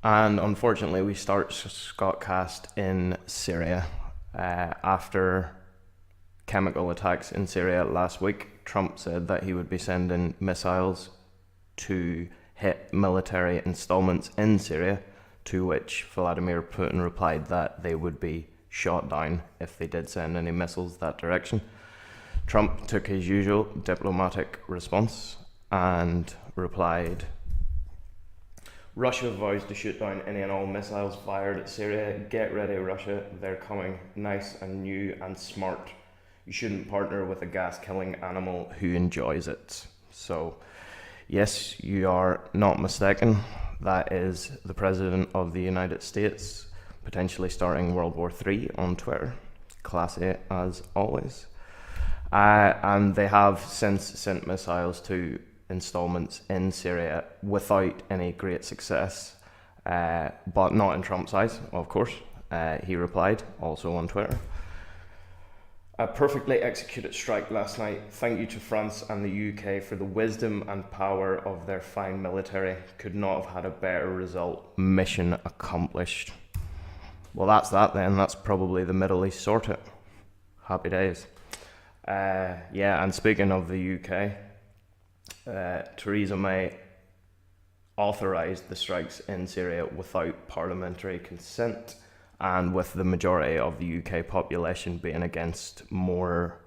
And unfortunately, we start ScottCast in Syria. After chemical attacks in Syria last week, Trump said that he would be sending missiles to hit military installments in Syria, to which Vladimir Putin replied that they would be shot down if they did send any missiles that direction. Trump took his usual diplomatic response and replied, "Russia vows to shoot down any and all missiles fired at Syria. Get ready, Russia. They're coming. Nice and new and smart. You shouldn't partner with a gas-killing animal who enjoys it." So, yes, you are not mistaken. That is the President of the United States, potentially starting World War III on Twitter. Classy as always. And they have since sent missiles to installments in Syria without any great success, but not in Trump's eyes, of course. He replied, also on Twitter, "A perfectly executed strike last night. Thank you to France and the UK for the wisdom and power of their fine military. Could not have had a better result. Mission accomplished." Well, that's that then. That's probably the Middle East sorted. Happy days. And speaking of the UK, Theresa May authorised the strikes in Syria without parliamentary consent, and with the majority of the UK population being against more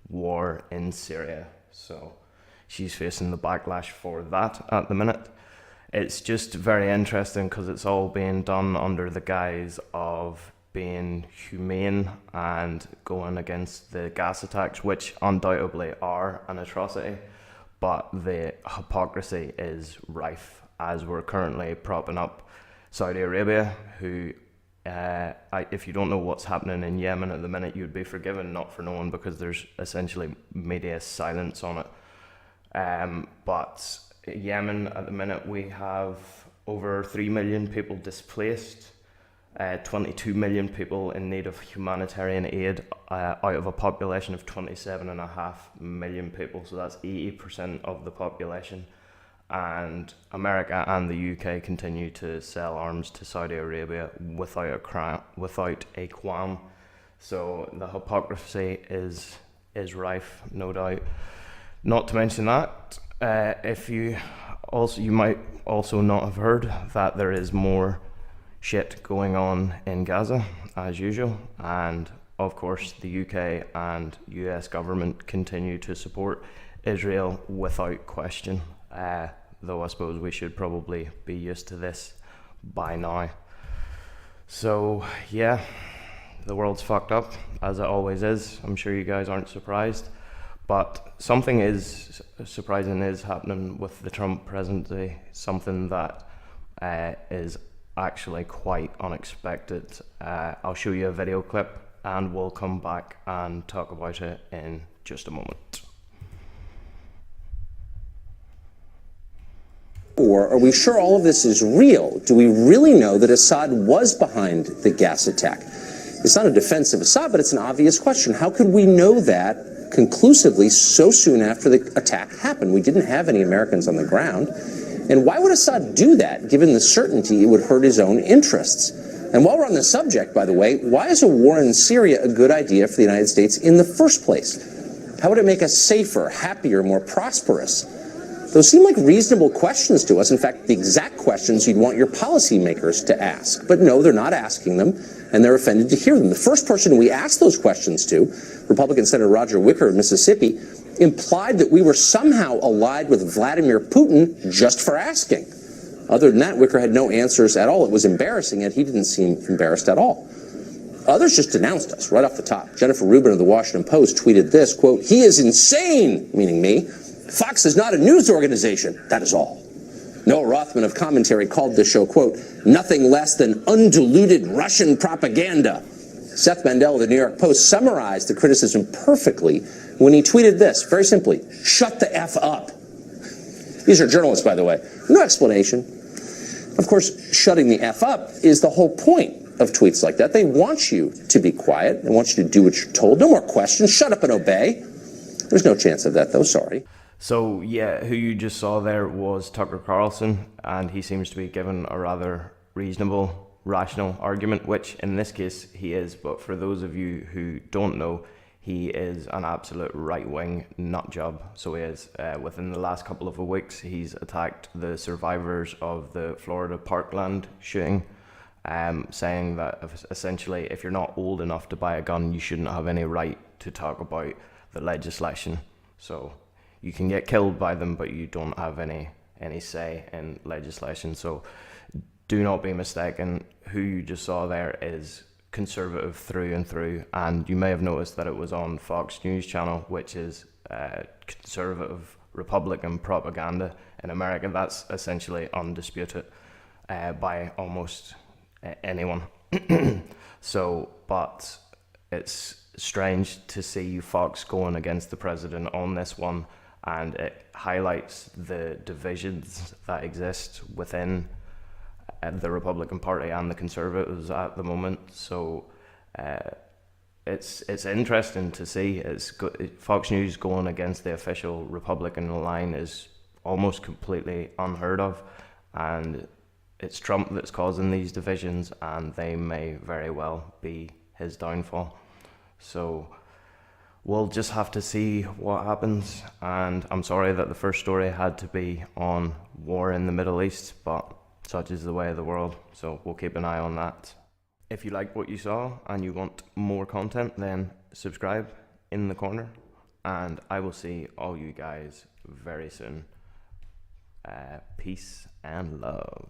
war in Syria. So she's facing the backlash for that at the minute. It's just very interesting because it's all being done under the guise of being humane and going against the gas attacks, which undoubtedly are an atrocity, but the hypocrisy is rife, as we're currently propping up Saudi Arabia, who, if you don't know what's happening in Yemen at the minute, you'd be forgiven not for knowing, because there's essentially media silence on it. But Yemen at the minute, we have over 3 million people displaced, 22 million people in need of humanitarian aid, out of a population of 27.5 million people. So that's 80% of the population. And America and the UK continue to sell arms to Saudi Arabia without a qualm. So the hypocrisy is rife, no doubt. Not to mention that, you might also not have heard that there is more shit going on in Gaza as usual, and of course the UK and US government continue to support Israel without question, though I suppose we should probably be used to this by now. So yeah, the world's fucked up, as it always is. I'm sure you guys aren't surprised, but something is surprising is happening with the Trump presidency, something that is actually quite unexpected. I'll show you a video clip and we'll come back and talk about it in just a moment. Or are we sure all of this is real? Do we really know that Assad was behind the gas attack? It's not a defense of Assad, but it's an obvious question. How could we know that conclusively so soon after the attack happened? We didn't have any Americans on the ground. And why would Assad do that, given the certainty it would hurt his own interests? And while we're on the subject, by the way, why is a war in Syria a good idea for the United States in the first place? How would it make us safer, happier, more prosperous? Those seem like reasonable questions to us. In fact, the exact questions you'd want your policymakers to ask. But no, they're not asking them, and they're offended to hear them. The first person we asked those questions to, Republican Senator Roger Wicker of Mississippi, implied that we were somehow allied with Vladimir Putin just for asking. Other than that, Wicker had no answers at all. It was embarrassing, and he didn't seem embarrassed at all. Others just denounced us right off the top. Jennifer Rubin of the Washington Post tweeted this, quote, "He is insane," meaning me. "Fox is not a news organization. That is all." Noah Rothman of Commentary called the show, quote, "nothing less than undiluted Russian propaganda." Seth Mandel of the New York Post summarized the criticism perfectly when he tweeted this, very simply, "Shut the F up." These are journalists, by the way. No explanation. Of course, shutting the F up is the whole point of tweets like that. They want you to be quiet. They want you to do what you're told. No more questions. Shut up and obey. There's no chance of that, though. Sorry. So, yeah, who you just saw there was Tucker Carlson, and he seems to be given a rather reasonable, rational argument, which in this case he is. But for those of you who don't know, he is an absolute right-wing nutjob. So he is. Within the last couple of weeks, he's attacked the survivors of the Florida Parkland shooting, saying that essentially if you're not old enough to buy a gun, you shouldn't have any right to talk about the legislation. So you can get killed by them, but you don't have any say in legislation. So do not be mistaken. Who you just saw there is conservative through and through, and you may have noticed that it was on Fox News channel, which is conservative Republican propaganda in America. That's essentially undisputed by almost anyone. So, but it's strange to see Fox going against the president on this one, and it highlights the divisions that exist within the Republican Party and the Conservatives at the moment. So it's interesting to see. Fox News going against the official Republican line is almost completely unheard of, and it's Trump that's causing these divisions, and they may very well be his downfall. So we'll just have to see what happens, and I'm sorry that the first story had to be on war in the Middle East, but such is the way of the world, so we'll keep an eye on that. If you like what you saw and you want more content, then subscribe in the corner, and I will see all you guys very soon. Peace and love.